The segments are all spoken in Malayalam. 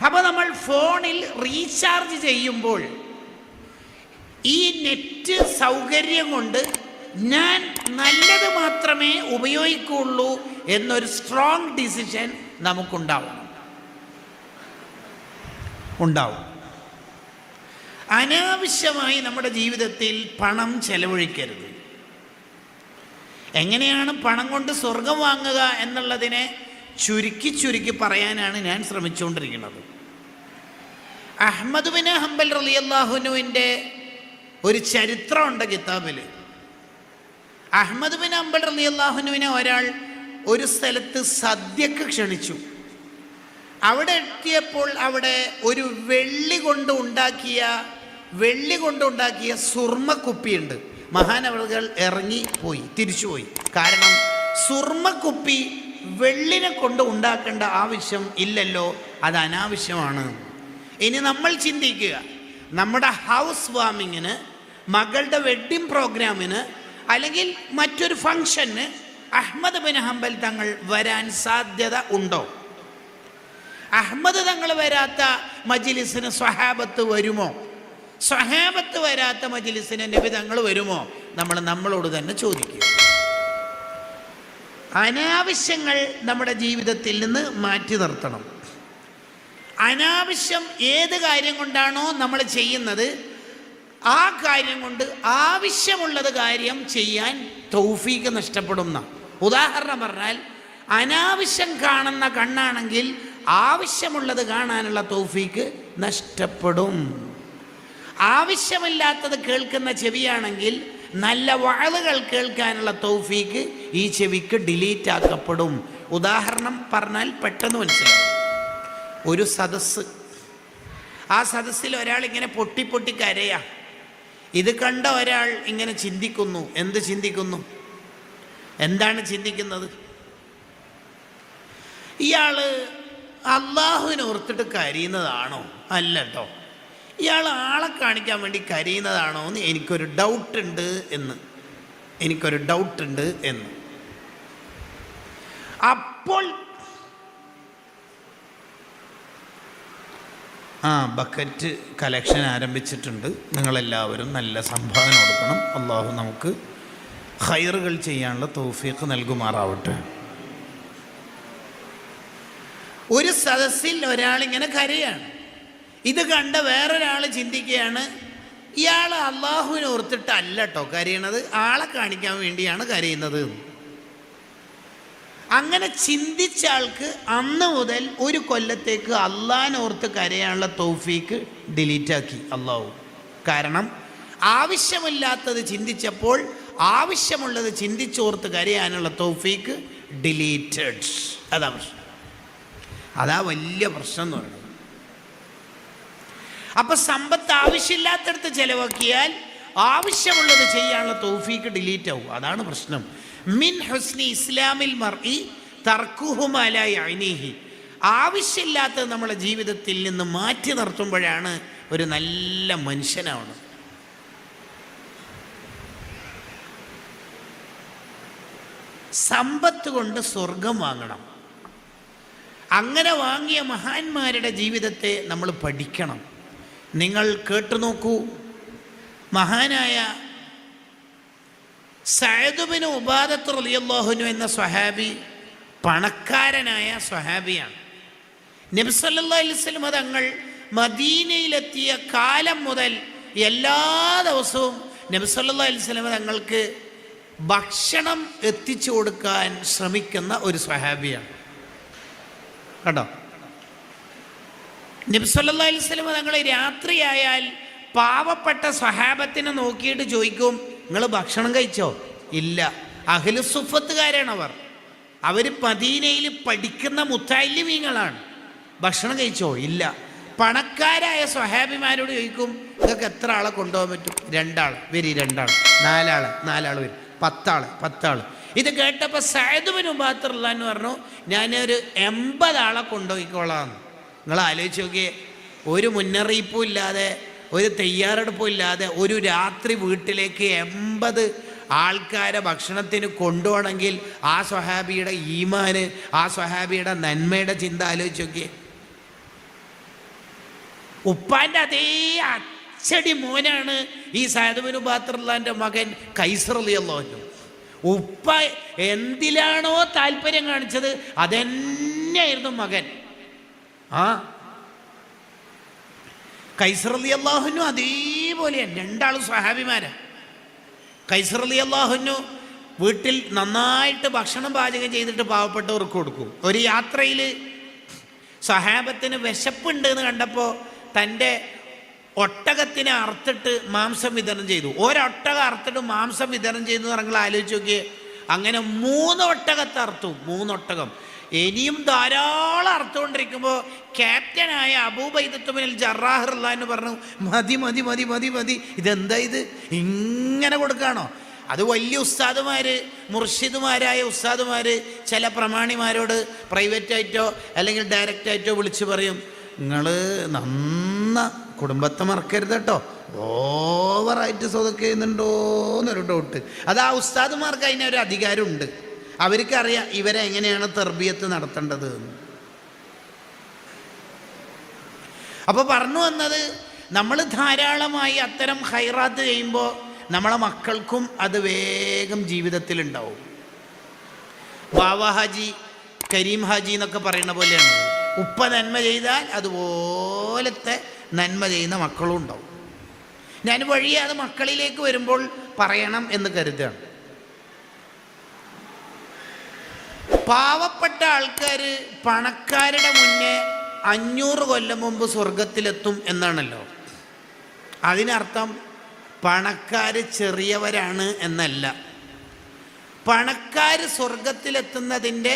അപ്പോൾ നമ്മൾ ഫോണിൽ റീചാർജ് ചെയ്യുമ്പോൾ ഈ നെറ്റ് സൗകര്യം കൊണ്ട് ഞാൻ നല്ലത് മാത്രമേ ഉപയോഗിക്കുള്ളൂ എന്നൊരു സ്ട്രോങ് ഡിസിഷൻ നമുക്കുണ്ടാവും. അനാവശ്യമായി നമ്മുടെ ജീവിതത്തിൽ പണം ചെലവഴിക്കരുത്. എങ്ങനെയാണ് പണം കൊണ്ട് സ്വർഗം വാങ്ങുക എന്നുള്ളതിനെ ചുരുക്കി പറയാനാണ് ഞാൻ ശ്രമിച്ചുകൊണ്ടിരിക്കുന്നത്. അഹ്മദ് ബിൻ ഹംബൽ റളിയല്ലാഹു അൻഹുവിൻ്റെ ഒരു ചരിത്രമുണ്ട് കിതാബിൽ. അഹ്മദ് ബിൻ ഹംബൽ റളിയല്ലാഹു അൻഹുവിനെ ഒരാൾ ഒരു സ്ഥലത്ത് സദ്യക്ക് ക്ഷണിച്ചു. അവിടെ എത്തിയപ്പോൾ അവിടെ ഒരു വെള്ളി കൊണ്ട് ഉണ്ടാക്കിയ സുർമ്മക്കുപ്പിയുണ്ട്. മഹാനവറുകൾ ഇറങ്ങിപ്പോയി, തിരിച്ചുപോയി. കാരണം സുർമ്മക്കുപ്പി വെള്ളിനെ കൊണ്ട് ഉണ്ടാക്കേണ്ട ആവശ്യം ഇല്ലല്ലോ, അത് അനാവശ്യമാണ്. ഇനി നമ്മൾ ചിന്തിക്കുക, നമ്മുടെ ഹൗസ് വാമിങ്ങിന്, മകളുടെ വെഡ്ഡിംഗ് പ്രോഗ്രാമിന്, അല്ലെങ്കിൽ മറ്റൊരു ഫംഗ്ഷന് അഹ്മദ് ബിൻ ഹംബൽ തങ്ങൾ വരാൻ സാധ്യത ഉണ്ടോ? അഹ്മദ് തങ്ങൾ വരാത്ത മജ്ലിസിന് സ്വഹാബത്ത് വരുമോ? സ്വഹാബത്ത് വരാത്ത മജ്ലിസിന് നബി തങ്ങൾ വരുമോ? നമ്മളോട് തന്നെ ചോദിക്കുക. അനാവശ്യങ്ങൾ നമ്മുടെ ജീവിതത്തിൽ നിന്ന് മാറ്റി നിർത്തണം. അനാവശ്യം ഏത് കാര്യം കൊണ്ടാണോ നമ്മൾ ചെയ്യുന്നത്, ആ കാര്യം കൊണ്ട് ആവശ്യമുള്ളത് കാര്യം ചെയ്യാൻ തൗഫീക്ക് നഷ്ടപ്പെടുന്ന. ഉദാഹരണം പറഞ്ഞാൽ, അനാവശ്യം കാണുന്ന കണ്ണാണെങ്കിൽ ആവശ്യമുള്ളത് കാണാനുള്ള തൗഫീക്ക് നഷ്ടപ്പെടും. ആവശ്യമില്ലാത്തത് കേൾക്കുന്ന ചെവിയാണെങ്കിൽ നല്ല വഅളുകൾ കേൾക്കാനുള്ള തൗഫീക്ക് ഈ ചെവിക്ക് ഡിലീറ്റ് ആക്കപ്പെടും. ഉദാഹരണം പറഞ്ഞാൽ പെട്ടെന്ന് മനസ്സിലാവും. ഒരു സദസ്സ്, ആ സദസ്സിൽ ഒരാൾ ഇങ്ങനെ പൊട്ടി കരയാ. ഇത് കണ്ട ഒരാൾ ഇങ്ങനെ ചിന്തിക്കുന്നു. എന്ത് ചിന്തിക്കുന്നു? എന്താണ് ചിന്തിക്കുന്നത്? ഇയാൾ അള്ളാഹുവിനെ ഓർത്തിട്ട് കരയുന്നതാണോ? അല്ല കേട്ടോ, ഇയാൾ ആളെ കാണിക്കാൻ വേണ്ടി കരയുന്നതാണോ എന്ന് എനിക്കൊരു ഡൗട്ട് ഉണ്ട് എന്ന്. അപ്പോൾ ബക്കറ്റ് കലക്ഷൻ ആരംഭിച്ചിട്ടുണ്ട്. നിങ്ങളെല്ലാവരും നല്ല സംഭാവന കൊടുക്കണം. അള്ളാഹു നമുക്ക് ഖൈറുകൾ ചെയ്യാനുള്ള തൗഫീഖ് നൽകുമാറാവട്ടെ. ഒരു സദസ്സിൽ ഒരാളിങ്ങനെ കരയാണ്. ഇത് കണ്ട വേറൊരാൾ ചിന്തിക്കുകയാണ്, ഇയാൾ അള്ളാഹുവിനെ ഓർത്തിട്ടല്ല കേട്ടോ കരയണത്, ആളെ കാണിക്കാൻ വേണ്ടിയാണ് കരയുന്നത്. അങ്ങനെ ചിന്തിച്ച ആൾക്ക് അന്ന് മുതൽ ഒരു കൊല്ലത്തേക്ക് അള്ളാഹിനെ ഓർത്ത് കരയാനുള്ള തൗഫീക്ക് ഡിലീറ്റാക്കി അള്ളാഹു. കാരണം ആവശ്യമില്ലാത്തത് ചിന്തിച്ചപ്പോൾ ആവശ്യമുള്ളത് ചിന്തിച്ചോർത്ത് കരയാനുള്ള തൗഫീക്ക് ഡിലീറ്റഡ്. അതാ വലിയ പ്രശ്നം എന്ന് പറയുന്നത്. അപ്പൊ സമ്പത്ത് ആവശ്യമില്ലാത്തടത്ത് ചെലവാക്കിയാൽ ആവശ്യമുള്ളത് ചെയ്യാനുള്ള തൗഫീക്ക് ഡിലീറ്റ് ആവും. അതാണ് പ്രശ്നം. മിൻ ഹുസ്നി ഇസ്ലാമിൽ മർഇ തർക്കുഹു മാ ലാ യഅ്നീഹി. ആവശ്യമില്ലാത്തത് നമ്മളെ ജീവിതത്തിൽ നിന്ന് മാറ്റി നിർത്തുമ്പോഴാണ് ഒരു നല്ല മനുഷ്യനാവുന്നത്. സമ്പത്ത് കൊണ്ട് സ്വർഗം വാങ്ങണം. അങ്ങനെ വാങ്ങിയ മഹാന്മാരുടെ ജീവിതത്തെ നമ്മൾ പഠിക്കണം. നിങ്ങൾ കേട്ടു നോക്കൂ, മഹാനായ സഅദ് ബിൻ ഉബാദത്ത് റളിയല്ലാഹു അൻഹു എന്ന സ്വഹാബി പണക്കാരനായ സ്വഹാബിയാണ്. നബി സല്ലല്ലാഹു അലൈഹി വസല്ലം തങ്ങൾ മദീനയിലെത്തിയ കാലം മുതൽ എല്ലാ ദിവസവും നബി സല്ലല്ലാഹു അലൈഹി വസല്ലം തങ്ങൾക്ക് ഭക്ഷണം എത്തിച്ചു കൊടുക്കാൻ ശ്രമിക്കുന്ന ഒരു സ്വഹാബിയാണ്. കേട്ടോ, നബി സല്ലല്ലാഹു അലൈഹി വസല്ലം തങ്ങൾ രാത്രിയായാൽ പാവപ്പെട്ട സ്വഹാബത്തിനെ നോക്കിയിട്ട് ചോദിക്കും, നിങ്ങൾ ഭക്ഷണം കഴിച്ചോ? ഇല്ല. അഹ്ലു സുഫത്തുകാരാണ് അവർ മദീനയിൽ പഠിക്കുന്ന മുത്തഅല്ലിമീങ്ങളാണ്. ഭക്ഷണം കഴിച്ചോ? ഇല്ല. പണക്കാരായ സ്വഹാബിമാരോട് ചോദിക്കും, നിങ്ങൾക്ക് എത്ര ആളെ കൊണ്ടുപോകാൻ പറ്റും? 2 ആൾ വരി, 2 ആൾ, 4 ആൾ വരും, 10 ആൾ. ഇത് കേട്ടപ്പോൾ സഅദ് ബിൻ ഉബാദത്ത് റളിയല്ലാഹു അൻഹു പറഞ്ഞു, ഞാനൊരു 80 ആളെ കൊണ്ടുപോയിക്കോളാം. നിങ്ങൾ ആലോചിച്ച് നോക്കിയേ, ഒരു മുന്നറിയിപ്പും ഇല്ലാതെ, ഒരു തയ്യാറെടുപ്പും ഇല്ലാതെ ഒരു രാത്രി വീട്ടിലേക്ക് 80 ആൾക്കാരെ ഭക്ഷണത്തിന് കൊണ്ടുപോകണമെങ്കിൽ ആ സ്വഹാബിയുടെ ഈമാന്, ആ സ്വഹാബിയുടെ നന്മയുടെ ചിന്ത ആലോചിച്ച് നോക്കിയേ. ഉപ്പാൻ്റെ അതേ അച്ചടി മോനാണ് ഈ സഅദ് ബിൻ ഉബാദത്തുള്ളാന്റെ മകൻ ഖൈസ് റളിയല്ലാഹു അൻഹു. ഉപ്പ എന്തിലാണോ താല്പര്യം കാണിച്ചത് അതന്നെയായിരുന്നു മകൻ. ആ ഖൈസ് റളിയല്ലാഹു അൻഹു അതേപോലെയാണ്. രണ്ടാളും സ്വഹാബിമാരാ. ഖൈസ് റളിയല്ലാഹു അൻഹു വീട്ടിൽ നന്നായിട്ട് ഭക്ഷണം പാചകം ചെയ്തിട്ട് പാവപ്പെട്ടവർക്ക് കൊടുക്കും. ഒരു യാത്രയിൽ സ്വഹാബത്തിന് വിശപ്പുണ്ട് എന്ന് കണ്ടപ്പോൾ തൻ്റെ ഒട്ടകത്തിനെ അറുത്തിട്ട് മാംസം വിതരണം ചെയ്തു. ഒരൊട്ടകം അറുത്തിട്ട് മാംസം വിതരണം ചെയ്തു എന്ന് പറഞ്ഞാൽ ആലോചിച്ച് നോക്കിയേ. അങ്ങനെ 3 ഒട്ടകത്തെ അറുത്തു. 3 ഒട്ടകം. ഇനിയും ധാരാളം അറുത്തുകൊണ്ടിരിക്കുമ്പോൾ ക്യാപ്റ്റനായ അബൂബൈദത്ത് ബിനുൽ ജറാഹ് റളിയല്ലാഹു അൻഹു പറഞ്ഞു, മതി മതി മതി മതി മതി, ഇതെന്താ ഇത്, ഇങ്ങനെ കൊടുക്കുകയാണോ? അത് വലിയ ഉസ്താദുമാർ, മുർഷിദുമാരായ ഉസ്താദുമാർ ചില പ്രമാണിമാരോട് പ്രൈവറ്റായിട്ടോ അല്ലെങ്കിൽ ഡയറക്റ്റായിട്ടോ വിളിച്ച് പറയും, നിങ്ങൾ കുടുംബത്തെ മറക്കരുത് കേട്ടോ, ഓവറായിട്ട് സ്വതക്കെ ചെയ്യുന്നുണ്ടോ എന്നൊരു ഡൗട്ട്. അത് ആ ഉസ്താദുമാർക്ക് അതിനൊരു അധികാരമുണ്ട്. അവർക്കറിയാം ഇവരെ എങ്ങനെയാണ് തർബിയത്ത് നടത്തേണ്ടത്. അപ്പോൾ പറഞ്ഞു വന്നത്, നമ്മൾ ധാരാളമായി അത്തരം ഖൈറാത്ത് ചെയ്യുമ്പോൾ നമ്മളെ മക്കൾക്കും അത് വേഗം ജീവിതത്തിലുണ്ടാവും. ബാവ ഹാജി, കരീം ഹാജി എന്നൊക്കെ പറയുന്ന പോലെയാണ്. ഉപ്പ നന്മ ചെയ്താൽ അതുപോലത്തെ നന്മ ചെയ്യുന്ന മക്കളും ഉണ്ടാവും. ഞാൻ വഴിയെ അത് മക്കളിലേക്ക് വരുമ്പോൾ പറയണം എന്ന് കരുതുകയാണ്. പാവപ്പെട്ട ആൾക്കാർ പണക്കാരുടെ മുന്നേ 500 കൊല്ലം മുമ്പ് സ്വർഗത്തിലെത്തും എന്നാണല്ലോ. അതിനർത്ഥം പണക്കാർ ചെറിയവരാണ് എന്നല്ല. പണക്കാർ സ്വർഗത്തിലെത്തുന്നതിൻ്റെ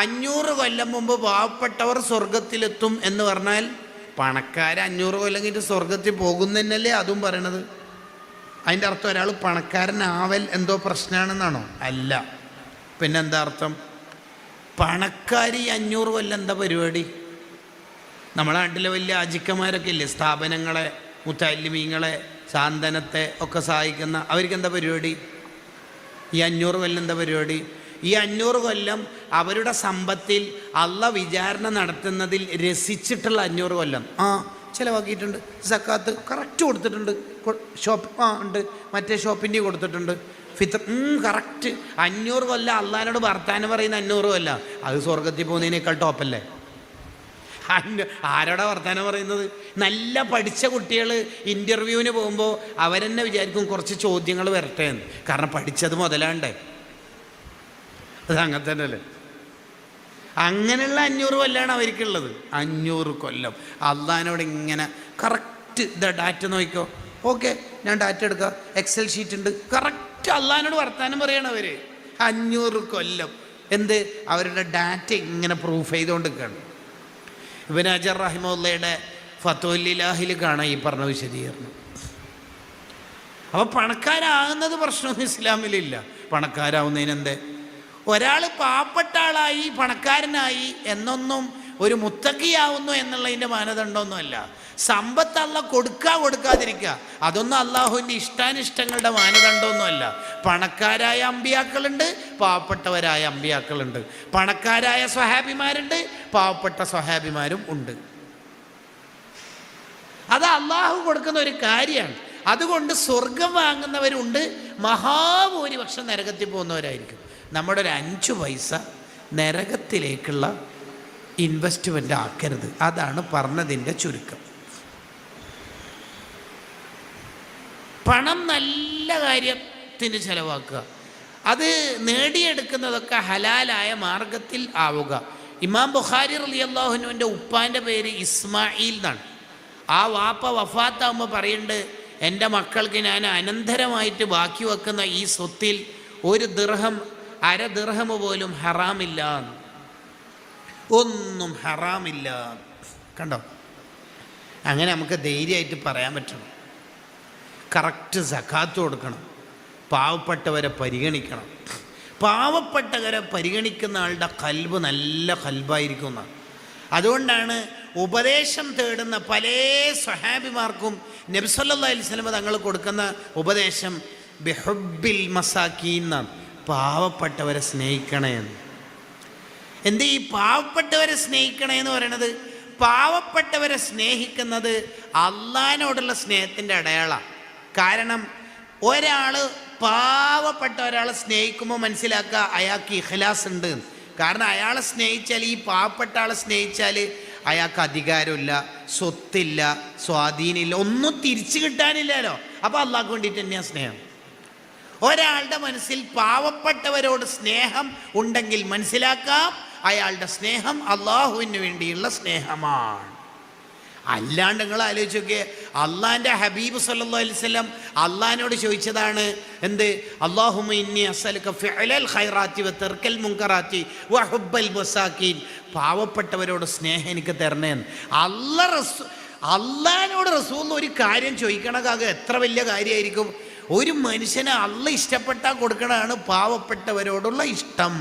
500 കൊല്ലം മുമ്പ് പാവപ്പെട്ടവർ സ്വർഗത്തിലെത്തും എന്ന് പറഞ്ഞാൽ പണക്കാർ 500 കൊല്ലം കഴിഞ്ഞിട്ട് സ്വർഗത്തിൽ പോകുന്നതന്നെയല്ലേ അതും പറയണത്. അതിൻ്റെ അർത്ഥം ഒരാൾ പണക്കാരനാവൽ എന്തോ പ്രശ്നമാണെന്നാണോ? അല്ല. പിന്നെന്താ അർത്ഥം? പണക്കാർ 500 കൊല്ലം എന്താ പരിപാടി? നമ്മളെ നാട്ടിലെ വലിയ അജിക്കന്മാരൊക്കെ ഇല്ലേ, സ്ഥാപനങ്ങളെ, മുത്തല്ലിമീങ്ങളെ, സാന്ത്വനത്തെ ഒക്കെ സഹായിക്കുന്ന, അവർക്ക് എന്താ പരിപാടി? ഈ 500 കൊല്ലം എന്താ പരിപാടി? ഈ 500 കൊല്ലം അവരുടെ സമ്പത്തിൽ അള്ളാഹ് വിചാരണ നടത്തുന്നതിൽ രസിച്ചിട്ടുള്ള 500 കൊല്ലം ചിലവാക്കിയിട്ടുണ്ട്. സക്കാത്ത് കറക്റ്റ് കൊടുത്തിട്ടുണ്ട്. ഷോപ്പ് ഉണ്ട്, മറ്റേ ഷോപ്പിൻ്റെ കൊടുത്തിട്ടുണ്ട്. ഫിത്ർ കറക്റ്റ്. 500 കൊല്ലം അള്ളാഹിനോട് വർത്താനം പറയുന്ന 500 കൊല്ലം, അത് സ്വർഗത്തിൽ പോകുന്നതിനേക്കാൾ ടോപ്പല്ലേ? ആരോടാ വർത്താനം പറയുന്നത്? നല്ല പഠിച്ച കുട്ടികൾ ഇൻ്റർവ്യൂവിന് പോകുമ്പോൾ അവരെന്നെ വിചാരിക്കും കുറച്ച് ചോദ്യങ്ങൾ വരട്ടെ എന്ന്. കാരണം പഠിച്ചത് മുതലാണ്ടേ. അത് അങ്ങനെ തന്നെയല്ലേ? അങ്ങനെയുള്ള 500 കൊല്ലമാണ് അവർക്കുള്ളത്. 500 കൊല്ലം അള്ളാഹിനോട് ഇങ്ങനെ കറക്റ്റ് ഡാറ്റ നോക്കിക്കോ, ഓക്കെ ഞാൻ ഡാറ്റ എടുക്കാം, എക്സൽ ഷീറ്റ് ഉണ്ട്, കറക്റ്റ് അള്ളാഹിനോട് വർത്താനം പറയണം അവർ. 500 കൊല്ലം എന്ത്? അവരുടെ ഡാറ്റ ഇങ്ങനെ പ്രൂഫ് ചെയ്തുകൊണ്ടിരിക്കുകയാണ്. ഇബ്നു ഹജർ റഹിമഹുള്ളയുടെ ഫത്വൽ ഇലാഹിൽ കാണാം ഈ പറഞ്ഞ വിശദീകരണം. അപ്പോൾ പണക്കാരാകുന്നത് പ്രശ്നമൊന്നും ഇസ്ലാമിലില്ല. പണക്കാരാവുന്നതിനെന്തേ? ഒരാൾ പാവപ്പെട്ട ആളായി പണക്കാരനായി എന്നൊന്നും ഒരു മുത്തക്കിയാവുന്നു എന്നുള്ളതിൻ്റെ മാനദണ്ഡമൊന്നുമല്ല. സമ്പത്ത് അള്ളാഹ് കൊടുക്കാതിരിക്കുക, അതൊന്നും അള്ളാഹുവിൻ്റെ ഇഷ്ടാനിഷ്ടങ്ങളുടെ മാനദണ്ഡമൊന്നുമല്ല. പണക്കാരായ അമ്പിയാക്കളുണ്ട്, പാവപ്പെട്ടവരായ അമ്പിയാക്കളുണ്ട്. പണക്കാരായ സ്വഹാബിമാരുണ്ട്, പാവപ്പെട്ട സ്വഹാബിമാരും ഉണ്ട്. അത് അള്ളാഹു കൊടുക്കുന്ന ഒരു കാര്യമാണ്. അതുകൊണ്ട് സ്വർഗം വാങ്ങുന്നവരുണ്ട്, മഹാഭൂരിപക്ഷം നരകത്തിൽ പോകുന്നവരായിരിക്കും. നമ്മുടെ ഒരു 5 പൈസ നരകത്തിലേക്കുള്ള ഇൻവെസ്റ്റ്മെൻ്റ് ആക്കരുത്. അതാണ് പറഞ്ഞതിൻ്റെ ചുരുക്കം. പണം നല്ല കാര്യത്തിന് ചിലവാക്കുക, അത് നേടിയെടുക്കുന്നതൊക്കെ ഹലാലായ മാർഗത്തിൽ ആവുക. ഇമാം ബുഖാരി റളിയല്ലാഹു അൻഹുവിൻ്റെ ഉപ്പാൻ്റെ പേര് ഇസ്മായിൽ എന്നാണ്. ആ വാപ്പ വഫാത്താകുമ്പോൾ പറയുന്നുണ്ട്, എൻ്റെ മക്കൾക്ക് ഞാൻ അനന്തരമായിട്ട് ബാക്കി വെക്കുന്ന ഈ സ്വത്തിൽ 1 ദിർഹം 1/2 ദിർഹം പോലും ഹറാമില്ല, ഒന്നും ഹറാമില്ല. കണ്ടോ? അങ്ങനെ നമുക്ക് ധൈര്യമായിട്ട് പറയാൻ പറ്റണം. കറക്റ്റ് സക്കാത്ത് കൊടുക്കണം, പാവപ്പെട്ടവരെ പരിഗണിക്കണം. പാവപ്പെട്ടവരെ പരിഗണിക്കുന്ന ആളുടെ ഖൽബ് നല്ല ഖൽബായിരിക്കും എന്നാണ്. അതുകൊണ്ടാണ് ഉപദേശം തേടുന്ന പല സ്വഹാബിമാർക്കും നബി സല്ലല്ലാഹു അലൈഹി വസല്ലം തങ്ങൾ കൊടുക്കുന്ന ഉപദേശം ബിഹുബ്ബിൽ മസാക്കീൻ എന്നാണ്. പാവപ്പെട്ടവരെ സ്നേഹിക്കണേ എന്ന്. എന്ത് ഈ പാവപ്പെട്ടവരെ സ്നേഹിക്കണേ എന്ന് പറയണത്? പാവപ്പെട്ടവരെ സ്നേഹിക്കുന്നത് അള്ളാഹിനോടുള്ള സ്നേഹത്തിൻ്റെ അടയാളമാണ്. കാരണം ഒരാൾ പാവപ്പെട്ട ഒരാളെ സ്നേഹിക്കുമ്പോൾ മനസ്സിലാക്കുക അയാൾക്ക് ഇഖ്ലാസ് ഉണ്ട്. കാരണം അയാളെ സ്നേഹിച്ചാൽ, ഈ പാവപ്പെട്ട ആളെ സ്നേഹിച്ചാൽ അയാൾക്ക് അധികാരമില്ല, സ്വത്തില്ല, സ്വാധീനമില്ല, ഒന്നും തിരിച്ചു കിട്ടാനില്ലല്ലോ. അപ്പോൾ അള്ളാഹ്ക്ക് വേണ്ടിയിട്ട് തന്നെയാണ് സ്നേഹം. ഒരാളുടെ മനസ്സിൽ പാവപ്പെട്ടവരോട് സ്നേഹം ഉണ്ടെങ്കിൽ മനസ്സിലാക്കാം അയാളുടെ സ്നേഹം അള്ളാഹുവിന് വേണ്ടിയുള്ള സ്നേഹമാണ്. അല്ലാണ്ട് നിങ്ങൾ ആലോചിച്ച് നോക്കിയേ, അള്ളാഹിൻ്റെ ഹബീബ് സല്ലല്ലാഹു അലൈഹി വസല്ലം അള്ളാഹിനോട് ചോദിച്ചതാണ് എന്ത്? അല്ലാഹുമ്മ ഇന്നി അസ്അലുക ഫിഅലൽ ഖൈറാത്തി വ തർക്കൽ മുൻകറാത്തി വ ഹുബ്ബൽ മസാകീൻ. പാവപ്പെട്ടവരോട് സ്നേഹം എനിക്ക് തരണേന്ന് അള്ളാഹിനോട് റസൂൽ ഒരു കാര്യം ചോദിക്കണക്കാകെ എത്ര വലിയ കാര്യമായിരിക്കും. ഒരു മനുഷ്യനെ അള്ളാഹ് ഇഷ്ടപ്പെട്ടാൽ കൊടുക്കണതാണ് പാവപ്പെട്ടവരോടുള്ള ഇഷ്ടം.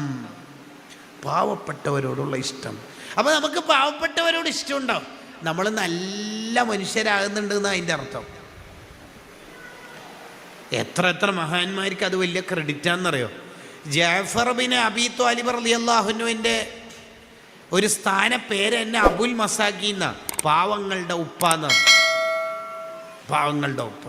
പാവപ്പെട്ടവരോടുള്ള ഇഷ്ടം. അപ്പോൾ നമുക്ക് പാവപ്പെട്ടവരോട് ഇഷ്ടമുണ്ടോ? നമ്മൾ നല്ല മനുഷ്യരാകുന്നുണ്ട് എന്ന് അതിൻ്റെ അർത്ഥം. എത്ര മഹാന്മാർക്ക് അത് വലിയ ക്രെഡിറ്റാണെന്നറിയോ? ജാഫർ ബിൻ അബീ ത്വാലിബ് റളിയല്ലാഹു അൻഹുവിൻ്റെ ഒരു സ്ഥാന പേര് തന്നെ അബുൽ മസാകീൻ എന്നാണ്. പാവങ്ങളുടെ ഉപ്പ എന്നാണ്. പാവങ്ങളുടെ ഉപ്പ.